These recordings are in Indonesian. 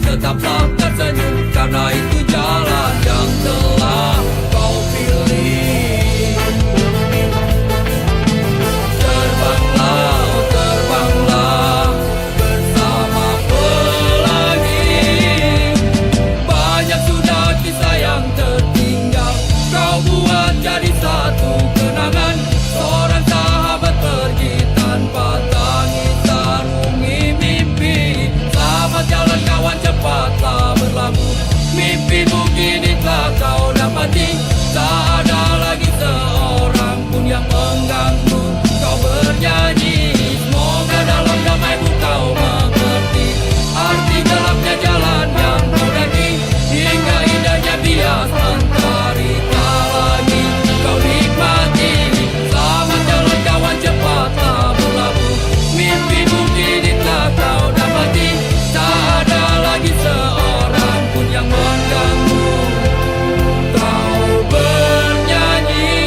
Tetaplah tersenyum, karena itu jalan yang telah kau pilih. Terbanglah, oh terbanglah bersama pelangi. Banyak sudah kisah yang tertinggal, kau buat jadi satu kenangan. Seorang sahabat pergi tanpa tangis sarungi mimpi. Selamat jalan kawan, cepatlah berlabuh. Mimpimu kini telah kau dapati. Tak ada lagi seorang pun yang mengganggu kau bernyanyi. Semoga dalam damaimu kau mengerti arti gelapnya jalan yang kau daki. Hingga indahnya bias mentari tak lagi kau nikmati. Selamat jalan kawan, cepatlah berlabuh. Mimpimu kini telah kau dapati. Tak ada lagi seorang pun yang mengganggu kau bernyanyi.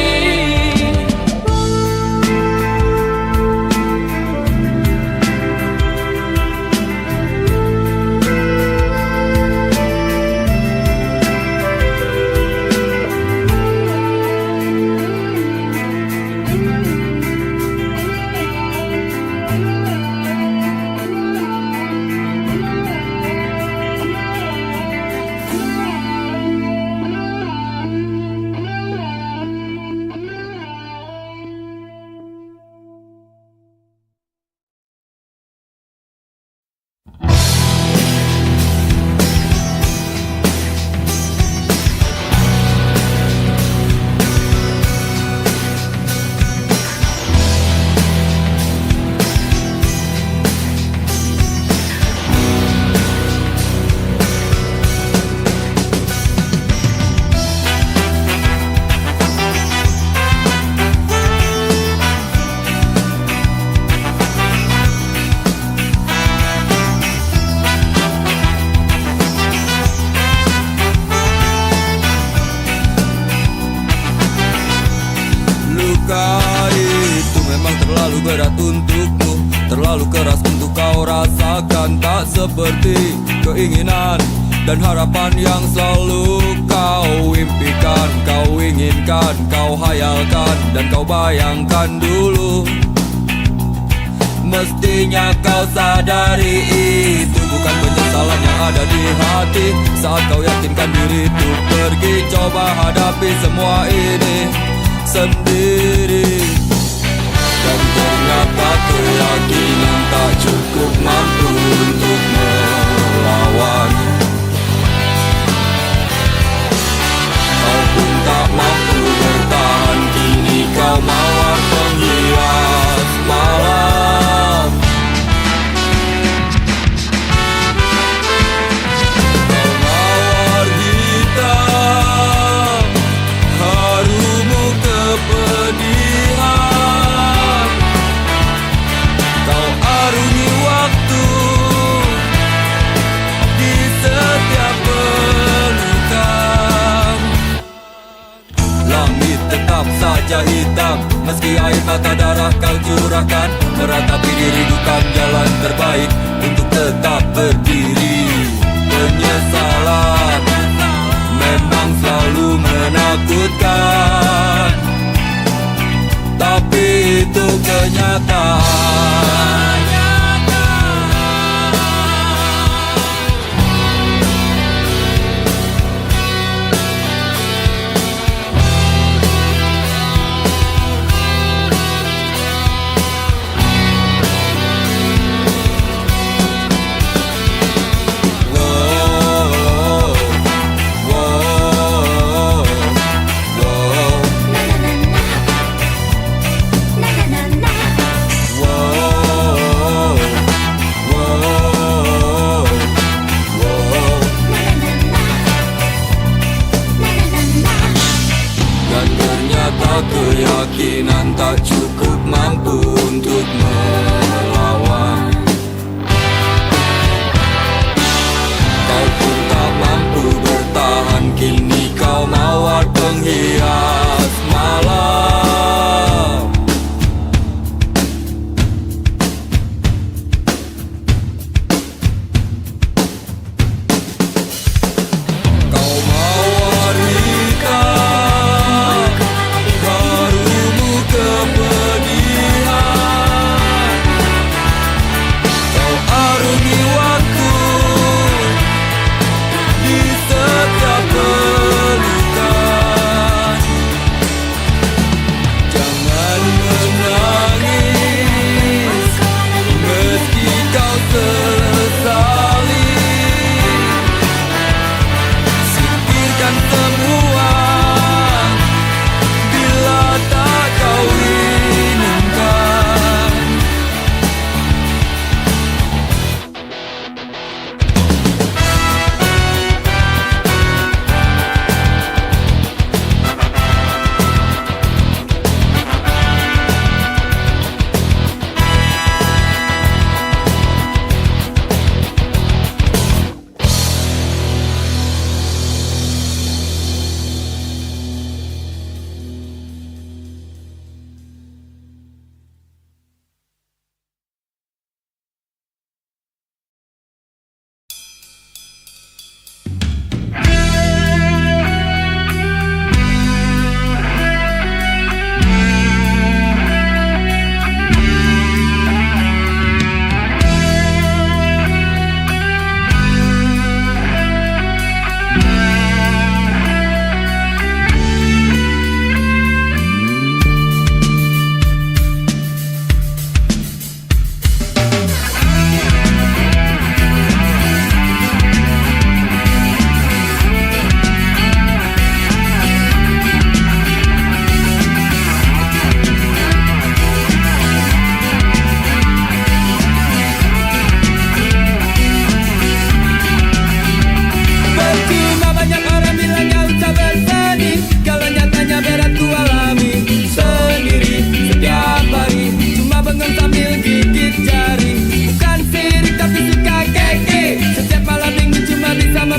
Berat untukmu, terlalu keras untuk kau rasakan. Tak seperti keinginan dan harapan yang selalu kau impikan. Kau inginkan, kau hayalkan, dan kau bayangkan dulu. Mestinya kau sadari itu bukan penyesalan yang ada di hati. Saat kau yakinkan diri untuk pergi, coba hadapi semua ini sendiri. Dan ternyata keyakinan tak cukup mampu untuk melawan. Kau pun tak mampu bertahan, kini kau mawar penghias malam. Kau mawar hitam, harumu kepedihan. Kau arungi waktu di setiap pelukan. Langit tetap saja hitam, meski air mata darah kau curahkan. Meratapi diri bukan jalan terbaik untuk tetap berdiri. Penyesalan memang selalu menakutkan, tapi itu kenyataan.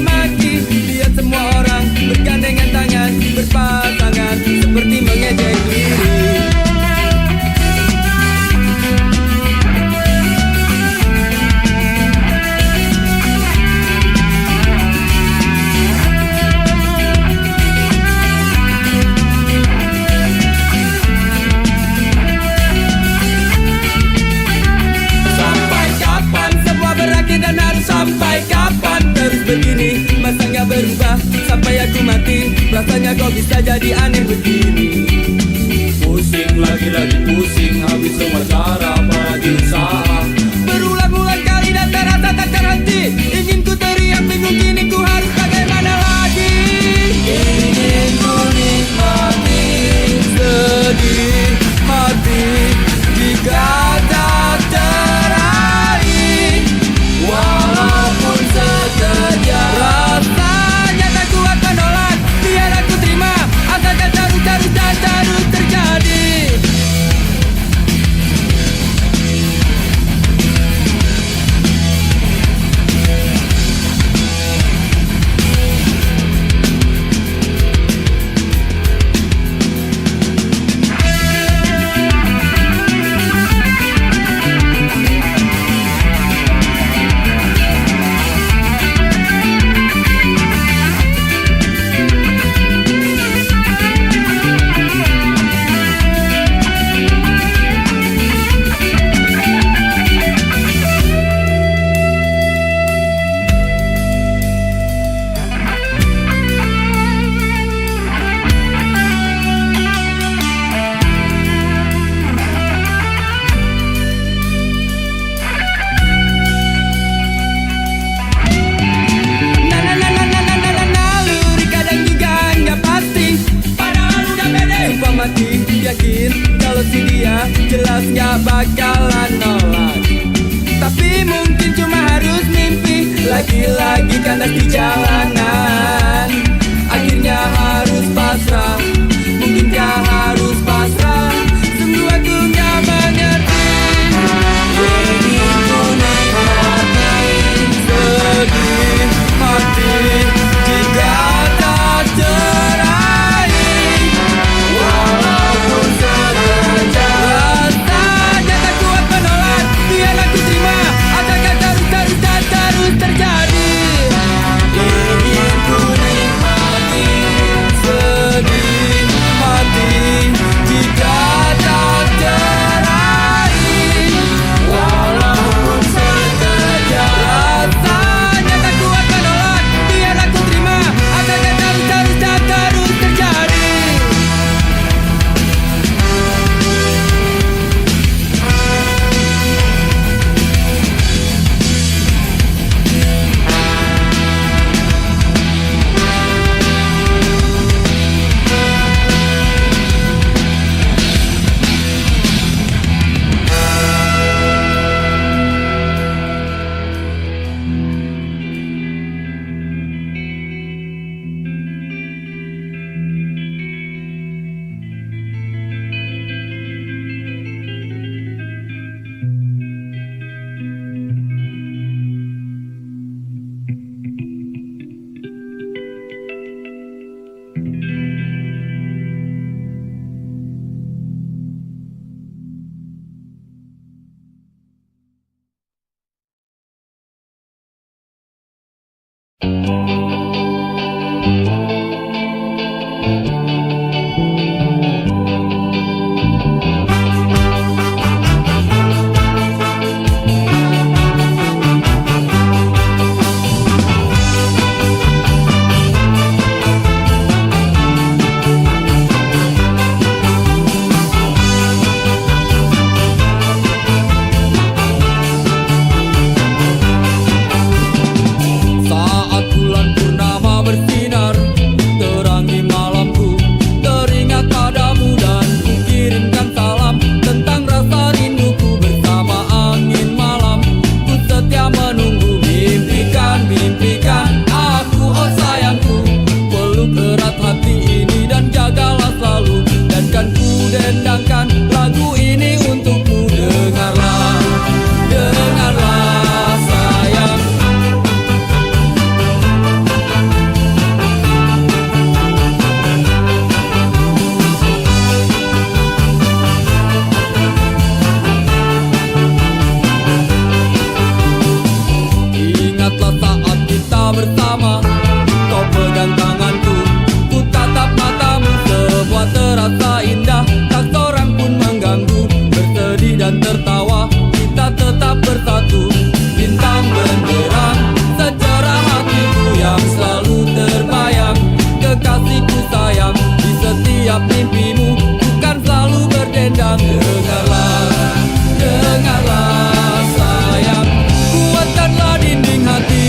maki. Lihat semua orang bergandengan tangan, berpasangan, seperti mengejek diri. Dan harus sampai kapan terus begini? Masanya berubah sampai aku mati. Rasanya kok bisa jadi aneh begini. Pusing lagi pusing, habis semua cara apalagi usaha. Berulang-ulang kali dan terasa tak terhenti. Ingin ku teriak bingung kini ku harus bagaimana lagi. Ingin ku nikmati sedih hati jika tak teraih. Walaupun sekejap, rasanya tak kuat menolak. Biar aku terima, asalkan terus dan terus terjadi. Mati yakin kalau si dia jelas gak bakalan nolak. Tapi mungkin cuma harus mimpi lagi-lagi kandas di jalanan. Akhirnya harus pasrah, mungkinkah harus pasrah? Sungguh aku gak mengerti. Ingin ku nikmati sedih hati jika tak teraih. Walaupun sekejap, rasanya tak kuat menolak. Biar aku terima, asalkan terus terjadi. Ini bersama. Kau pegang tanganku, ku tatap matamu. Semua terasa indah, tak seorang pun mengganggu. Bersedih dan tertawa, kita tetap bersatu. Bintang benderang, secerah hatiku yang selalu terbayang. Kekasihku sayang, di setiap mimpimu bukan selalu berdendang. Dengarlah, dengarlah sayang, kuatkanlah dinding hati.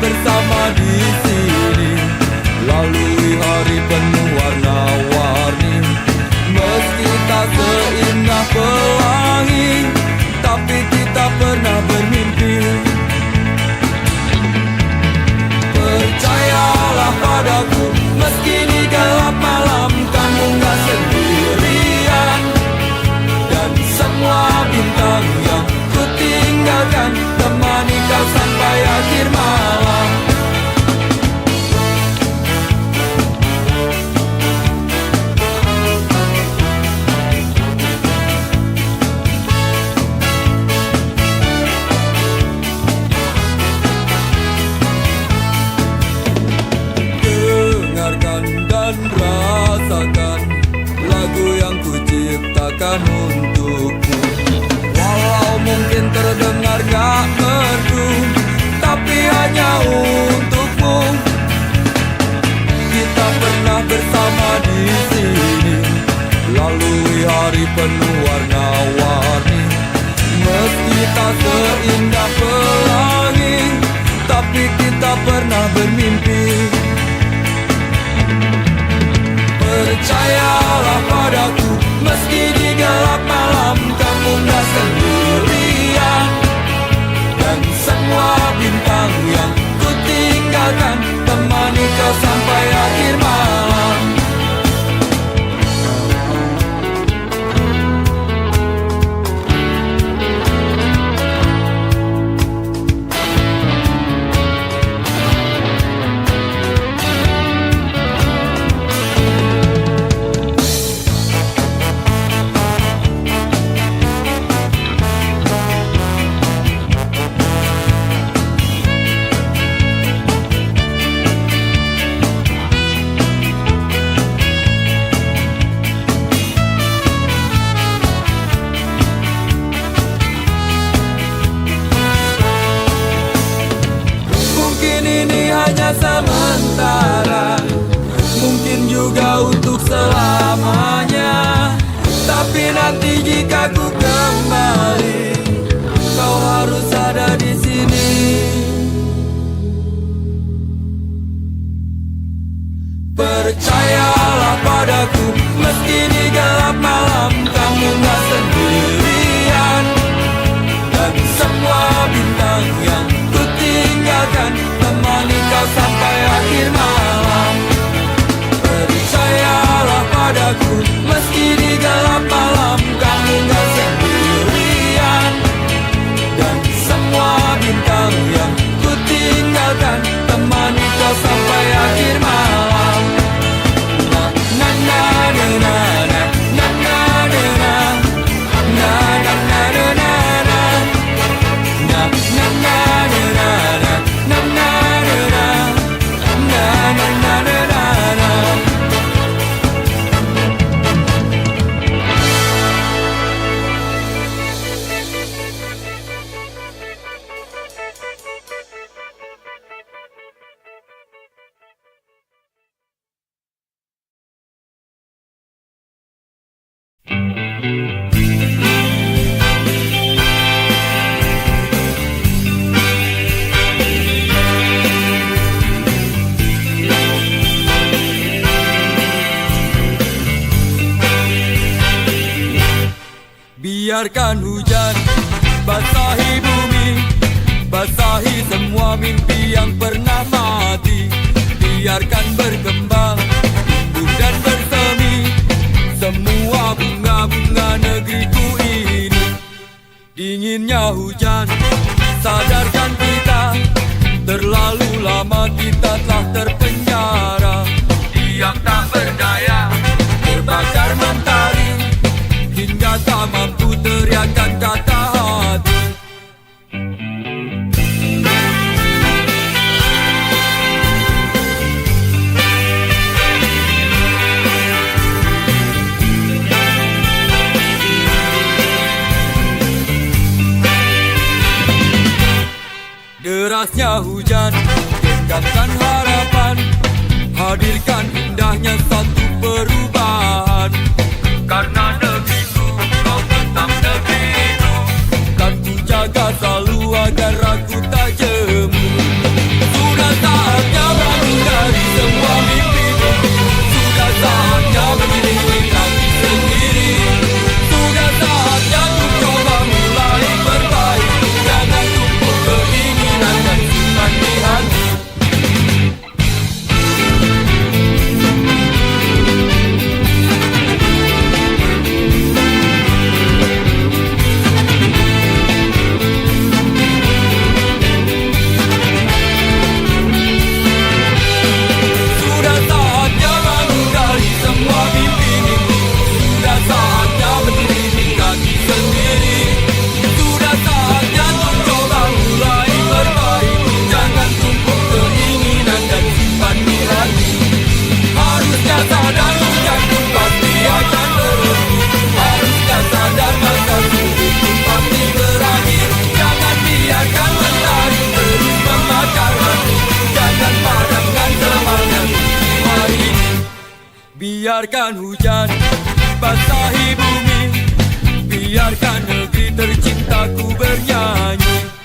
bersama di sini, lalui hari penuh warna-warni. Meski tak seindah pelangi, tapi kita pernah bermimpi. Percayalah padaku, meski di gelap malam kamu gak sendirian. Dan semua bintang yang ku tinggalkan temani kau sampai akhir malam. Dan rasakan lagu yang ku ciptakan untukmu. Walau mungkin terdengar gak merdu, tapi hanya untukmu. Kita pernah bersama di sini, lalui hari penuh warna-warni. Meski tak seindah pelangi, tapi kita pernah bermimpi. Percayalah padaku, meski di gelap malam kamu gak sendirian. Dan semua bintang yang ku tinggalkan temani kau sampai akhir malam. Sementara, mungkin juga untuk selamanya. Tapi nanti jika ku kembali, kau harus ada di sini. Percayalah padaku, meski di gelap malam kamu gak sendirian. Dan semua bintang yang ku tinggalkan temani kau sampai akhir malam. Percayalah padaku, meski di gelap malam kamu gak sendirian. Dan semua bintang yang ku tinggalkan temani kau sampai akhir malam. Na na na na na na na na na na na na na na na na Biarkan hujan basahi bumi, basahi semua mimpi yang pernah mati. Biarkan berkembang, tumbuh dan bersemi semua bunga-bunga negeriku ini. Dinginnya hujan sadarkan kita, terlalu lama kita telah terpenjara. Diam tak berdaya, terbakar mentari, hingga tak mampu teriakan kata hati. Derasnya hujan, dekatkan harapan, hadirkan indahnya satu perubahan. Karena negeriku, kau tetap negeriku, kan ku jaga selalu agar aku tak jemu. Biarkan hujan basahi bumi, biarkan negeri tercintaku bernyanyi.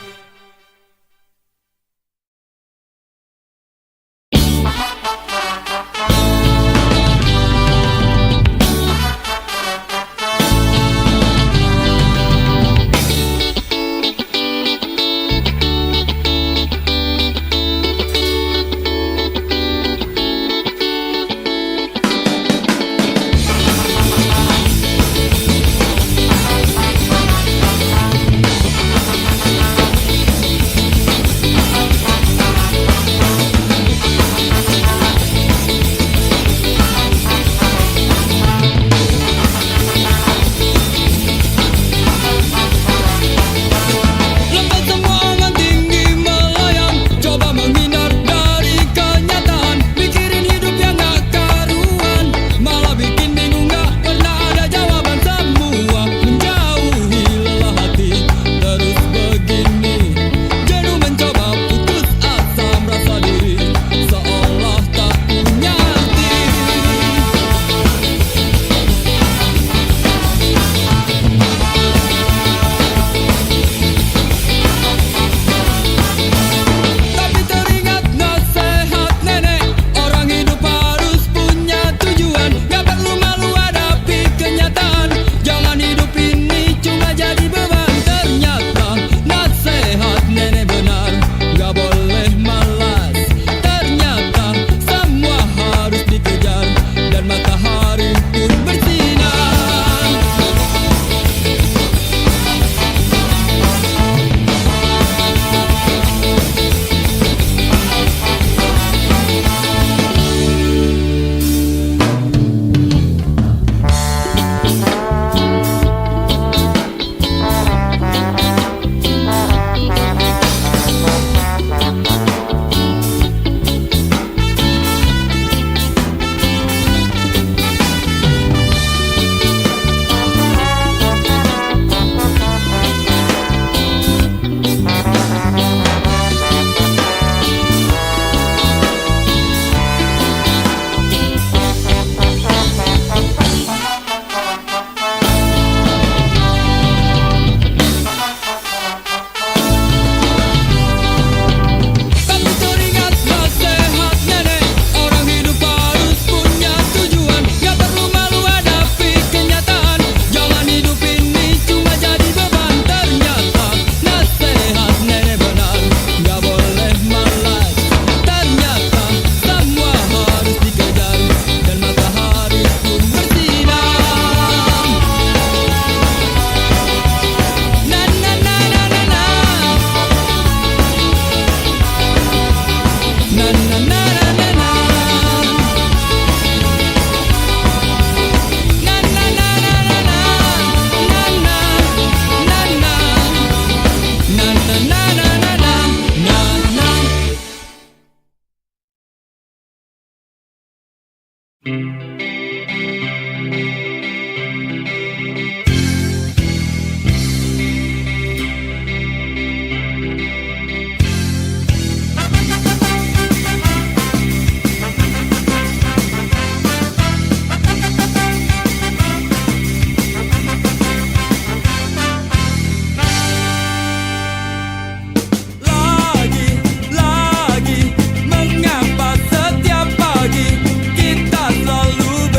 Lagi, mengapa setiap pagi kita selalu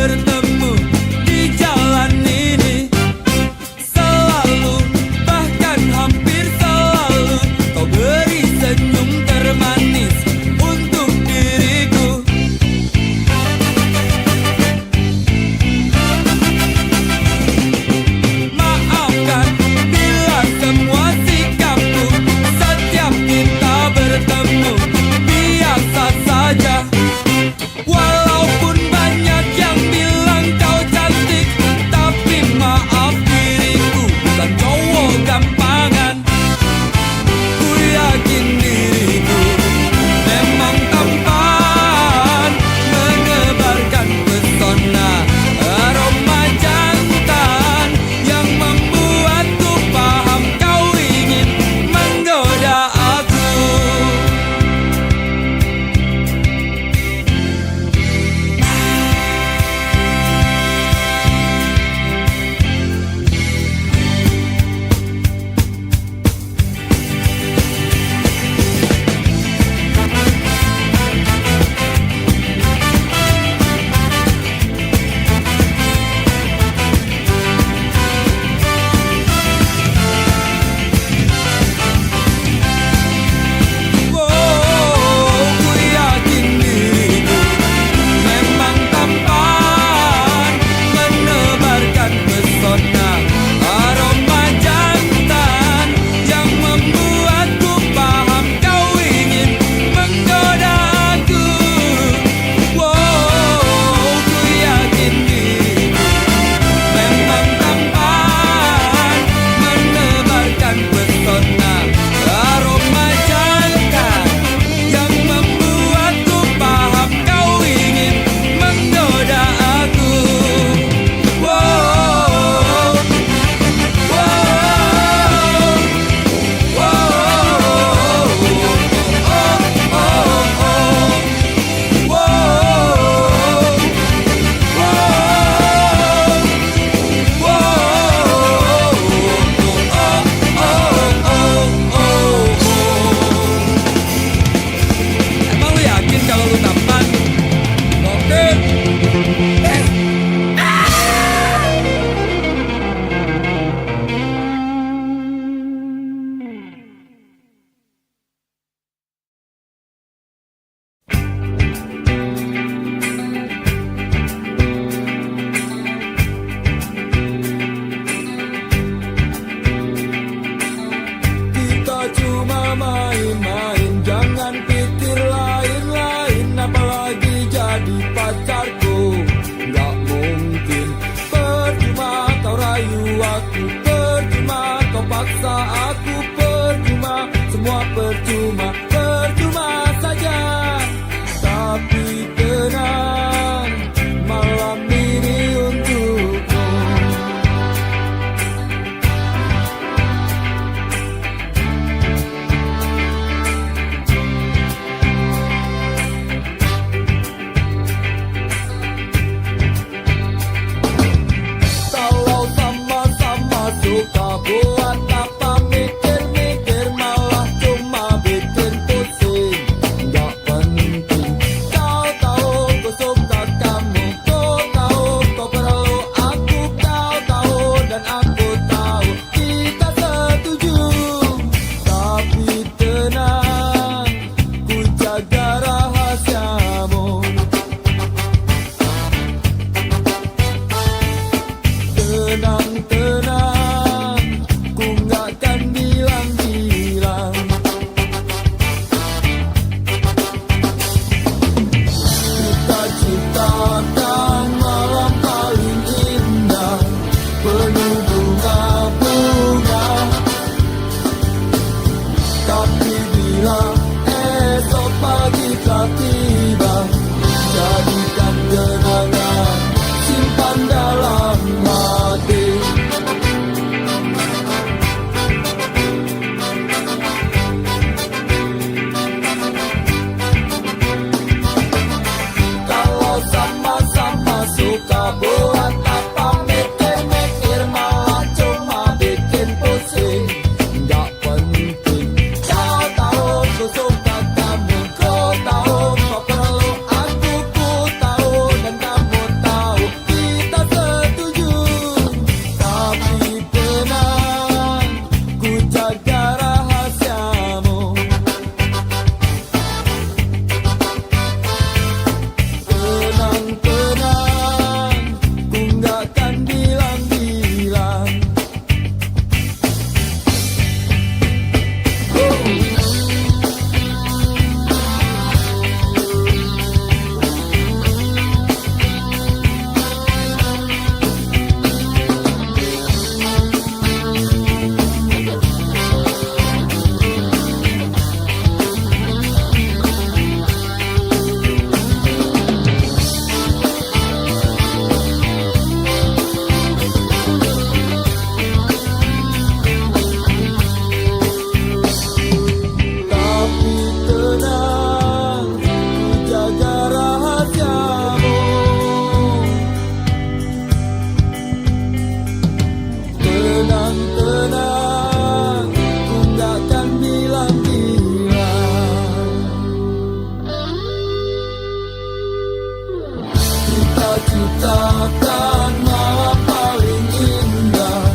Takkan malam paling indah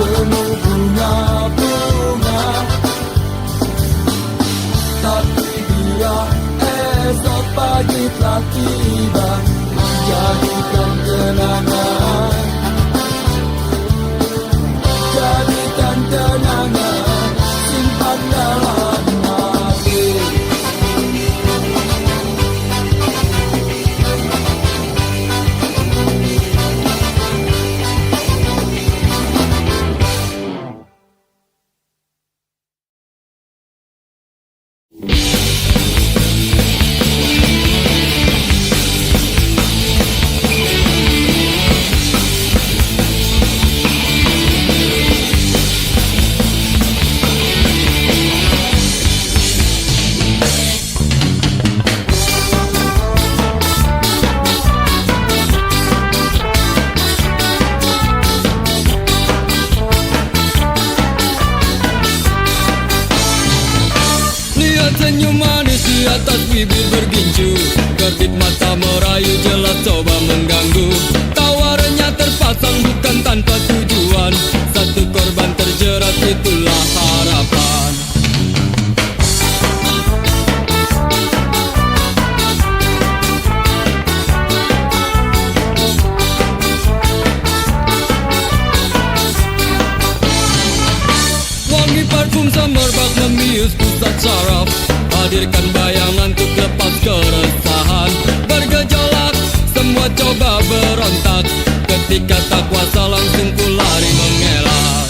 penuh bunga-bunga, tapi bila esok pagi telah tiba, jadikan kenangan, jadikan kenangan, simpan dalam hati. Senyum manis di atas bibir bergincu, kedip mata merayu jelas coba mengganggu. Tawarannya terpasang bukan tanpa tujuan, satu korban terjerat itulah harapan. Wangi parfum semerbak membius pusat saraf, hadirkan bayangan untuk lepas keresahan. Bergejolak, semua coba berontak, ketika tak kuasa langsung ku lari mengelak.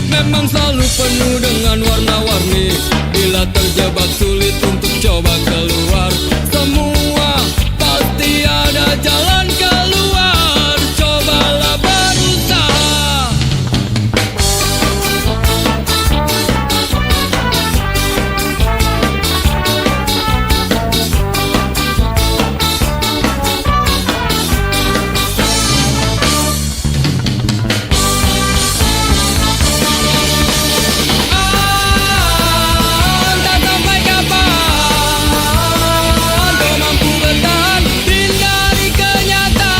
Memang selalu penuh dengan warna-warni, bila terjebak sulit untuk coba keluar. Semua pasti ada jalan keluar, cobalah berusaha. Kau mampu bertahan, hindari kenyataan.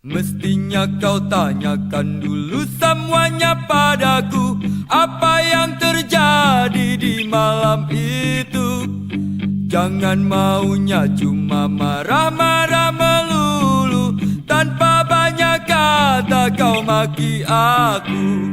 Mestinya kau tanyakan dulu semuanya padaku, apa yang terjadi di malam itu. Jangan maunya cuma marah-marah melulu, tanpa banyak kata kau maki aku.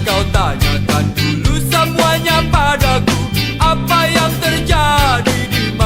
Kau tanyakan dulu semuanya padaku, apa yang terjadi di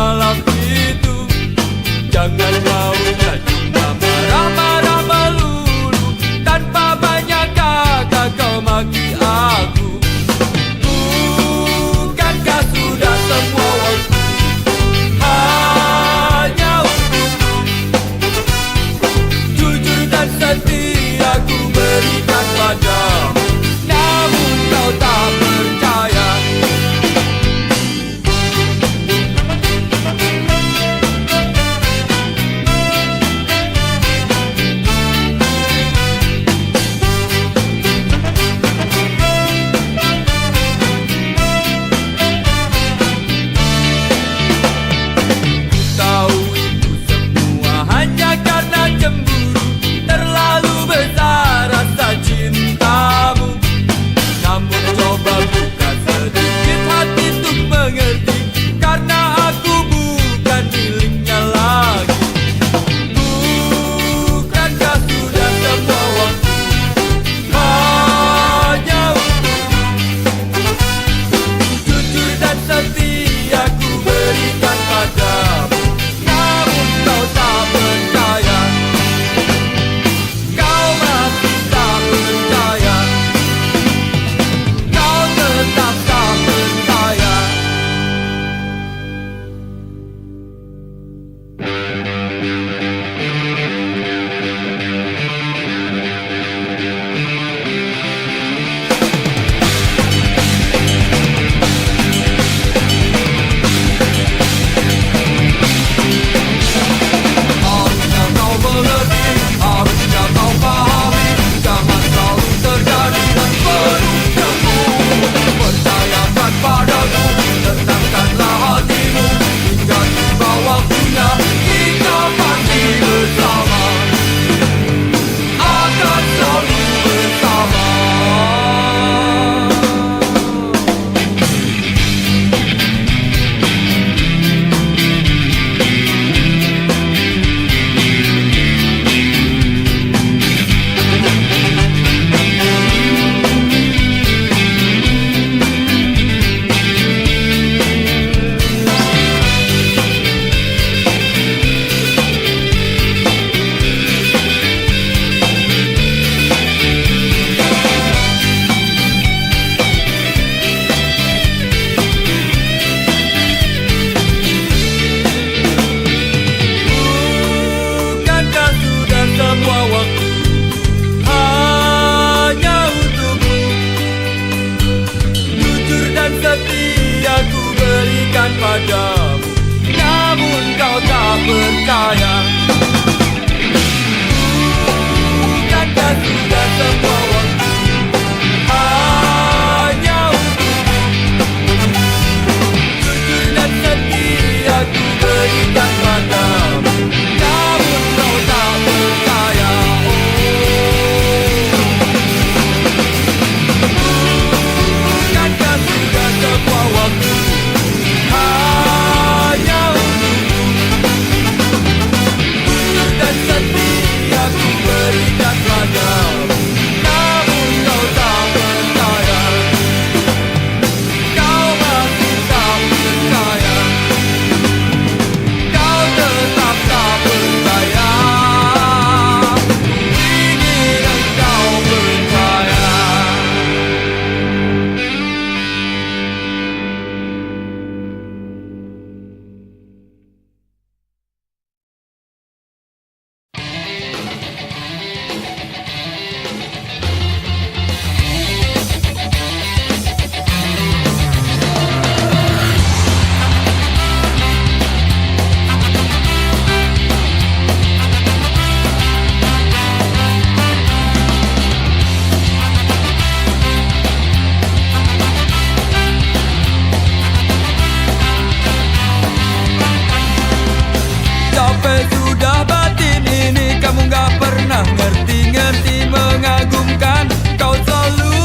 ngerti-ngerti mengagumkan, kau selalu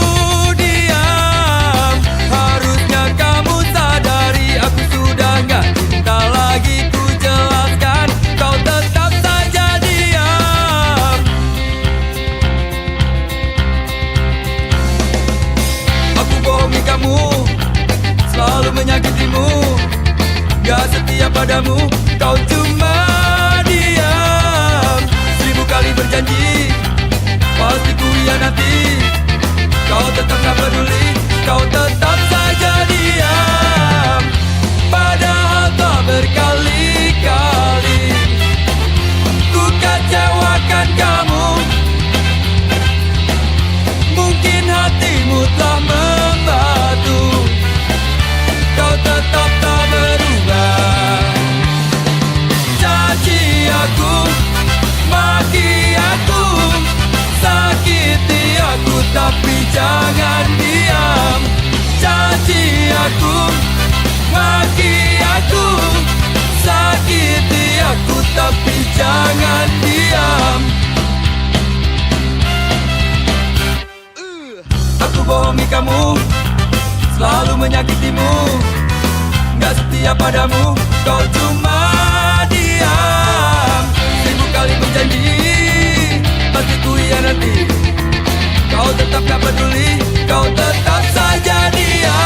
diam. Harusnya kamu sadari aku sudah gak cinta lagi. Ku jelaskan, kau tetap saja diam. Aku bohongi kamu, selalu menyakitimu, gak setia padamu, kau cuma diam. 1000 kali berjanji, pasti ku hianati. Kau tetap gak peduli, kau tetap saja diam. Padahal telah berkali-kali ku kecewakan kamu. Mungkin hatimu telah membatu, kau tetap tak berubah. Caci aku, maki aku, sakiti aku, tapi jangan diam. Caci aku, maki aku, sakiti aku, tapi jangan diam. Aku bohongi kamu, selalu menyakitimu, gak setia padamu, kau cuma diam. 1000 kali berjanji, pasti ku hianati. Kau tetap gak peduli, kau tetap saja diam.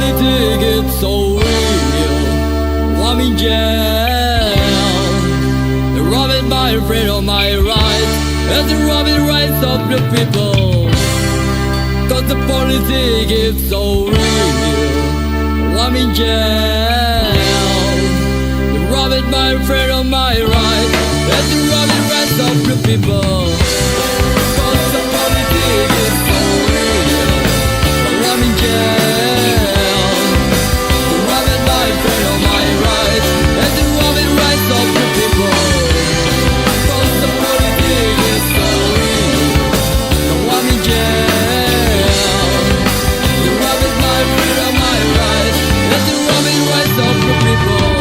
politics is so real. I'm in jail. They're robbing my freedom, my rights, and they're robbing rights of the people. Cause the politics is so real. I'm in jail. They're robbing my freedom, my rights, and they're robbing rights of the people. Cause the politics is so real. I'm in jail. They're robbing my freedom, my rights, and they're robbing rights of the people. Cause the politics is so real. I'm in jail. They're robbing my freedom, my rights, and they're robbing rights of the people.